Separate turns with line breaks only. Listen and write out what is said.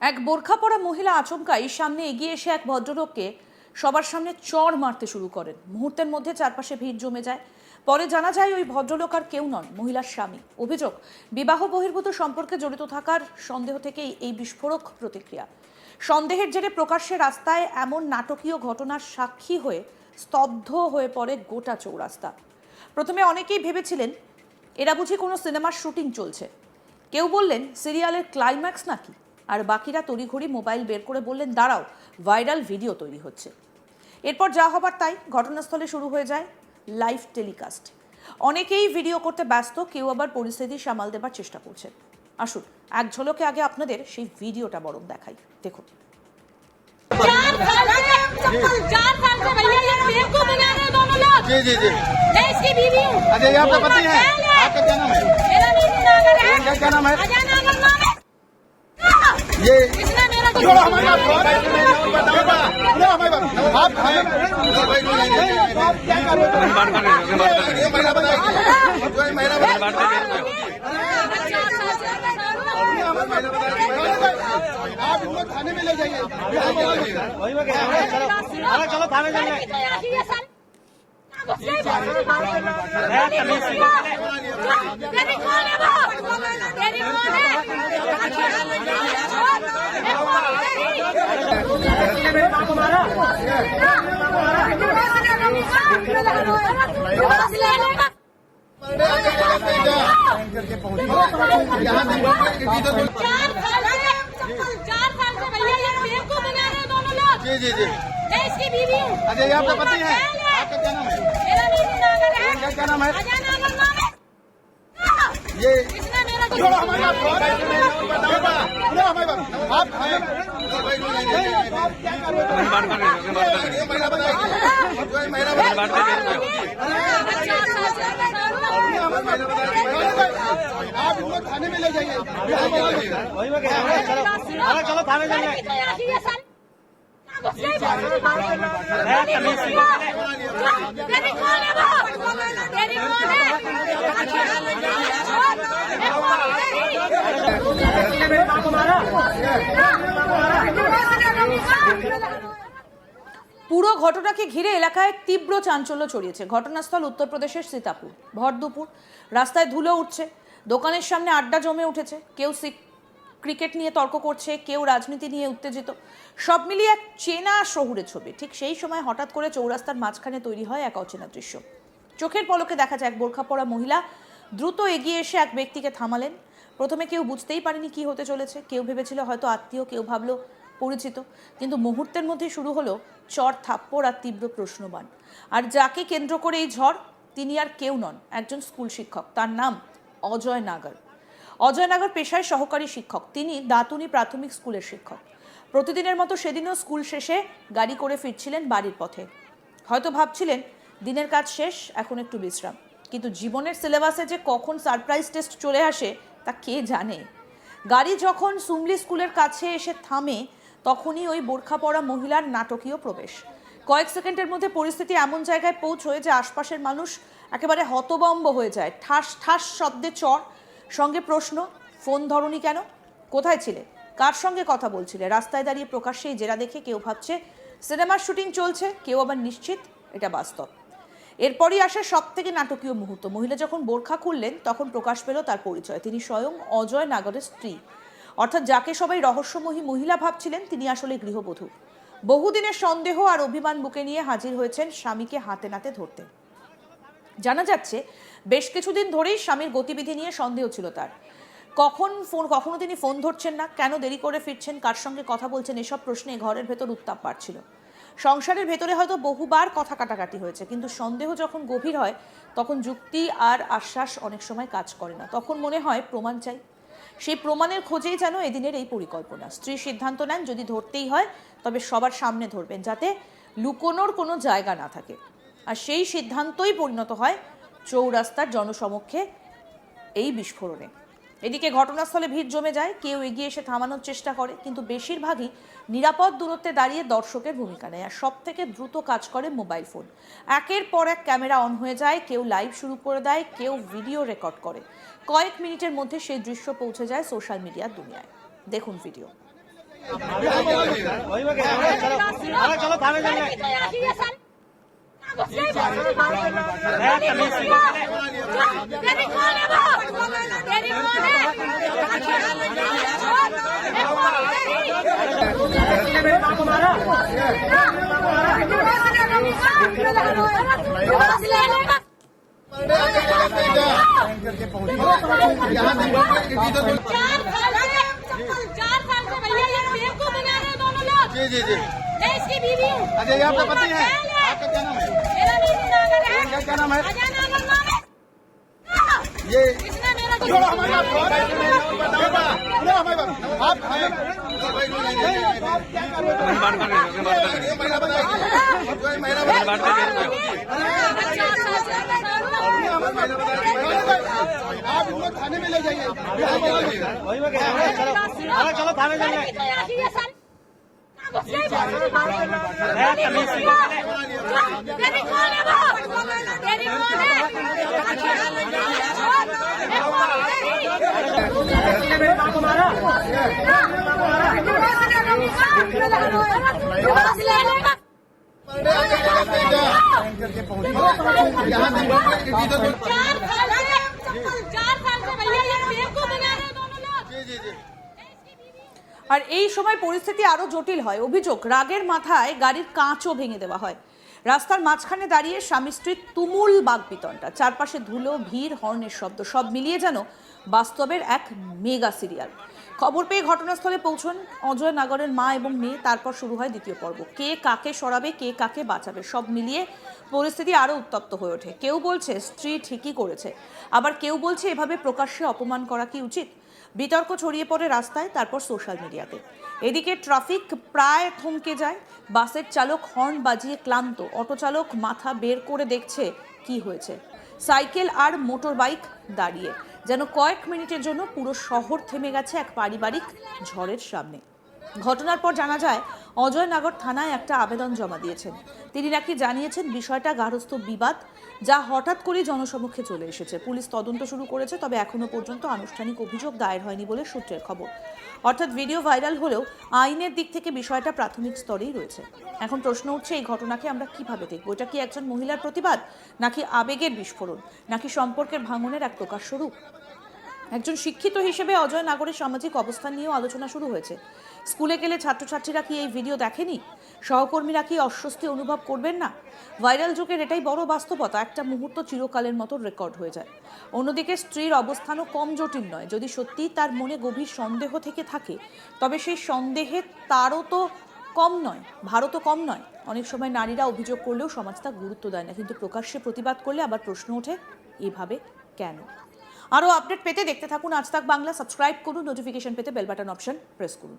এক বোরখা পরা মহিলা আচমকাই সামনে এগিয়ে এসে এক ভদ্রলোককে সবার সামনে চড় মারতে শুরু করেন। মুহূর্তের মধ্যে চারপাশে ভিড় জমে যায়। পরে জানা যায় ওই ভদ্রলোক আর কেউ নন, মহিলার স্বামী। অভিযোগ, বিবাহ বহির্ভূত সম্পর্কে জড়িত থাকার সন্দেহ থেকেই এই বিস্ফোরক প্রতিক্রিয়া। সন্দেহের জেরে প্রকাশ্যে রাস্তায় এমন নাটকীয় ঘটনার সাক্ষী হয়ে স্তব্ধ হয়ে পড়ে গোটা চৌরাস্তা। প্রথমে অনেকেই ভেবেছিলেন এরা বুঝি কোনো সিনেমার শুটিং চলছে, কেউ বললেন সিরিয়ালের ক্লাইম্যাক্স নাকি, আর বাকিরা তড়িঘড়ি মোবাইল বের করে বললেন দাঁড়াও, ভাইরাল ভিডিও তৈরি হচ্ছে। এরপর যা হবার তাই, ঘটনাস্থলে শুরু হয়ে যায় লাইভ টেলিকাস্ট। অনেকেই ভিডিও করতে ব্যস্ত, কেউ আবার পরিস্থিতি সামাল দেবার চেষ্টা করছে। আসুন এক ঝলকে আগে আপনাদের সেই ভিডিওটা বরং দেখাই, দেখুন।
4 साल से भैया ये बेवकूफ बना रहे हैं दोनों लोग।
जी जी जी,
मैं इसकी बीवी हूँ।
अच्छा ये आपका पति है? आपका क्या नाम है?
मेरा बीवी नागर है।
क्या नाम है?
अजय नागर नाम है।
ये
इसने मेरा
छोड़ो हमारी बात, छोड़ो हमारी बात। आप क्या कर रहे हो? ये महिला बताएगी, जो ये महिला बताएगी, आप इनको थाने में ले जाइए। चलो थाने जाइए। जी जी जी,
मैं इसकी बीवी हूँ।
अच्छा ये आपका पति है? आपका क्या नाम है?
मेरा बीवी नागर है।
क्या नाम है?
अजय नागर नाम है।
ये
इसने मेरा
छोड़ो हमारी बात, छोड़ो हमारी बात। आप क्या कर रहे हो? ये महिला बताएगी, जो ये महिला बताएगी, आप इनको थाने में ले जाइए। चलो थाने जाइए।
পুরো ঘটনাকে ঘিরে এলাকায় তীব্র চাঞ্চল্য ছড়িয়েছে। ঘটনাস্থল উত্তরপ্রদেশের সীতাপুর। ভর দুপুর, রাস্তায় ধুলো উঠছে, দোকানের সামনে আড্ডা জমে উঠেছে। কেউ ক্রিকেট নিয়ে তর্ক করছে, কেউ রাজনীতি নিয়ে উত্তেজিত। সব মিলিয়ে এক চেনা শহুরে ছবি। ঠিক সেই সময় হঠাৎ করে চৌরাস্তার মাঝখানে তৈরি হয় এক অচেনা দৃশ্য। চোখের পলকে দেখা যায় এক বোরখা পরা মহিলা দ্রুত এগিয়ে এসে এক ব্যক্তিকে থামালেন। প্রথমে কেউ বুঝতেই পারেনি কি হতে চলেছে। কেউ ভেবেছিল হয়তো আত্মীয়, কেউ ভাবলো পরিচিত। কিন্তু মুহূর্তের মধ্যে শুরু হলো চর থাপ্পড় আর তীব্র প্রশ্নবাণ। আর যাকে কেন্দ্র করে এই ঝড়, তিনি আর কেউ নন, একজন স্কুল শিক্ষক। তার নাম অজয় নাগার। অজয় নাগার পেশায় সহকারী শিক্ষক। তিনি দাতুনি প্রাথমিক স্কুলের শিক্ষক। প্রতিদিনের মতো সেদিনও স্কুল শেষে গাড়ি করে ফিরছিলেন বাড়ির পথে। হয়তো ভাবছিলেন দিনের কাজ শেষ, এখন একটু বিশ্রাম। কিন্তু জীবনের সিলেবাসে যে কখন সারপ্রাইজ টেস্ট চলে আসে তা কে জানে। গাড়ি যখন সুমলি স্কুলের কাছে এসে থামে, তখনই ওই বোরখা পরা মহিলার নাটকীয় প্রবেশ। কয়েক সেকেন্ডের মধ্যে পরিস্থিতি এমন জায়গায় পৌঁছয় যে আশপাশের মানুষ একেবারে হতবম্ব হয়ে যায়। ঠাস ঠাস শব্দে চর, সঙ্গে প্রশ্ন, ফোন ধরনি কেন, কোথায় ছিলে, কার সঙ্গে কথা বলছিলে। রাস্তায় দাঁড়িয়ে প্রকাশ্যেই জেরা দেখে কেউ ভাবছে সিনেমার শুটিং চলছে, কেউ আবার নিশ্চিত এটা বাস্তব। এরপরই আসে সব থেকে নাটকীয় মুহূর্ত। মহিলা যখন বোরখা খুললেন তখন প্রকাশ পেল তার পরিচয়। তিনি স্বয়ং অজয় নাগরের স্ত্রী, অর্থাৎ যাকে সবাই রহস্যময়ী মহিলা ভাবছিলেন, তিনি আসলে গৃহবধূ। বহুদিনের সন্দেহ আর অভিমান বুকে নিয়ে হাজির হয়েছেন স্বামীকে হাতে নাতে ধরতে। জানা যাচ্ছে বেশ কিছুদিন ধরেই স্বামীর গতিবিধি নিয়ে সন্দেহ ছিল তার। কখনো তিনি ফোন ধরছেন না, কেন দেরি করে ফিরছেন, কার সঙ্গে কথা বলছেন, এসব প্রশ্নে ঘরের ভেতর উত্তাপ বাড়ছিল। সংসারের ভেতরে হয়তো বহুবার কথা কাটাকাটি হয়েছে, কিন্তু সন্দেহ যখন গভীর হয় তখন যুক্তি আর আশ্বাস অনেক সময় কাজ করে না। তখন মনে হয় প্রমাণ চাই। সেই প্রমাণের খোঁজেই যেন এদিনের এই পরিকল্পনা। স্ত্রী সিদ্ধান্ত নেন যদি ধরতেই হয় তবে সবার সামনে ধরবেন, যাতে লুকোনোর কোনো জায়গা না থাকে। আর সেই সিদ্ধান্তই পরিণত হয় চৌরাস্তার জনসমক্ষে এই বিস্ফোরণে। এদিকে ঘটনাস্থলে ভিড় জমে যায়, কেউ এগিয়ে এসে থামানোর চেষ্টা করে, কিন্তু বেশিরভাগই নিরাপদ দূরত্বে দাঁড়িয়ে দর্শকের ভূমিকা নেয়। আর সব থেকে দ্রুত কাজ করে মোবাইল ফোন। একের পর এক ক্যামেরা অন হয়ে যায়, কেউ লাইভ শুরু করে দেয়, কেউ ভিডিও রেকর্ড করে। কয়েক মিনিটের মধ্যে সেই দৃশ্য পৌঁছে যায় সোশ্যাল মিডিয়ার দুনিয়ায়। দেখুন ভিডিও।
चलो थाने चल रहे
चार साल से भैया ये बेवकूफ बना रहे हैं दोनों लोग।
जी जी जी
मैं इसकी बीवी हूँ।
अच्छा ये आपका पति है आपका क्या नाम है
मेरा बीवी नागर है।
क्या नाम है
अजय नागर नाम है।
ये
इसने मेरा
आप थाने में ले जाइए
वही मैं कह रहा हूँ चलो थाने चल रहे
चार साल से भैया ये बेवकूफ बना रहे हैं दोनों लोग।
আর এই সময় পরিস্থিতি আরো জটিল হয়। অভিযোগ, রাগের মাথায় গাড়ির কাঁচও ভেঙে দেওয়া হয়। রাস্তার মাঝখানে দাঁড়িয়ে স্বামী স্ত্রীর তুমুল বাকবিতণ্ডা, চারপাশে ধুলো, ভিড়, হর্নের শব্দ, সব মিলিয়ে যেন বাস্তবের এক মেগা সিরিয়াল। খবর পেয়ে ঘটনাস্থলে পৌঁছন অজয় নাগরের মা এবং মেয়ে। তারপর শুরু হয় দ্বিতীয় পর্ব। কে কাকে সরাবে, কে কাকে বাঁচাবে, সব মিলিয়ে পরিস্থিতি আরো উত্তপ্ত হয়ে ওঠে। কেউ বলছে স্ত্রী ঠিকই করেছে, আবার কেউ বলছে এভাবে প্রকাশ্যে অপমান করা কি উচিত। বিতর্ক ছড়িয়ে পড়ে রাস্তায়, তারপর সোশ্যাল মিডিয়াতে। এদিকে ট্রাফিক প্রায় থমকে যায়। বাসের চালক হর্ন বাজিয়ে ক্লান্ত, অটো চালক মাথা বের করে দেখছে কি হয়েছে। সাইকেল আর মোটর বাইক দাঁড়িয়ে, যেন কয়েক মিনিটের জন্য পুরো শহর থেমে গেছে এক পারিবারিক ঝড়ের সামনে। ঘটনার পর জানা যায় অজয়নগর থানায় একটা আবেদন জমা দিয়েছেন। তিনি নাকি জানিয়েছেন বিষয়টা গার্হস্থ্য বিবাদ, যা হঠাৎ করেই জনসমক্ষে চলে এসেছে। পুলিশ তদন্ত শুরু করেছে, তবে এখনো পর্যন্ত আনুষ্ঠানিক অভিযোগ দায়ের হয়নি বলে সূত্রের খবর। অর্থাৎ ভিডিও ভাইরাল হলেও আইনের দিক থেকে বিষয়টা প্রাথমিক স্তরেই রয়েছে। এখন প্রশ্ন উঠছে, এই ঘটনাকে আমরা কিভাবে দেখব? এটা কি একজন মহিলার প্রতিবাদ, নাকি আবেগের বিস্ফোরণ, নাকি সম্পর্কের ভাঙনের এক প্রকাশ্য রূপ? একজন শিক্ষিত হিসেবে অজয় নাগরের সামাজিক অবস্থান নিয়েও আলোচনা শুরু হয়েছে। স্কুলে গেলে ছাত্রছাত্রীরা কি এই ভিডিও দেখেনি? সহকর্মীরা কি অস্বস্তি অনুভব করবেন না? ভাইরাল যুগের এটাই বড় বাস্তবতা, একটা মুহূর্ত চিরকালের মতো রেকর্ড হয়ে যায়। অন্যদিকে স্ত্রীর অবস্থানও কম জটিল নয়। যদি সত্যিই তার মনে গভীর সন্দেহ থেকে থাকে, তবে সেই সন্দেহে তারও তো কম নয়, ভারতও কম নয়। অনেক সময় নারীরা অভিযোগ করলেও সমাজ তা গুরুত্ব দেয় না, কিন্তু প্রকাশ্যে প্রতিবাদ করলে আবার প্রশ্ন ওঠে, এভাবে কেন? আরও আপডেট পেতে দেখতে থাকুন আজ তাক বাংলা। সাবস্ক্রাইব করুন, নোটিফিকেশন পেতে বেল বাটন অপশন প্রেস করুন।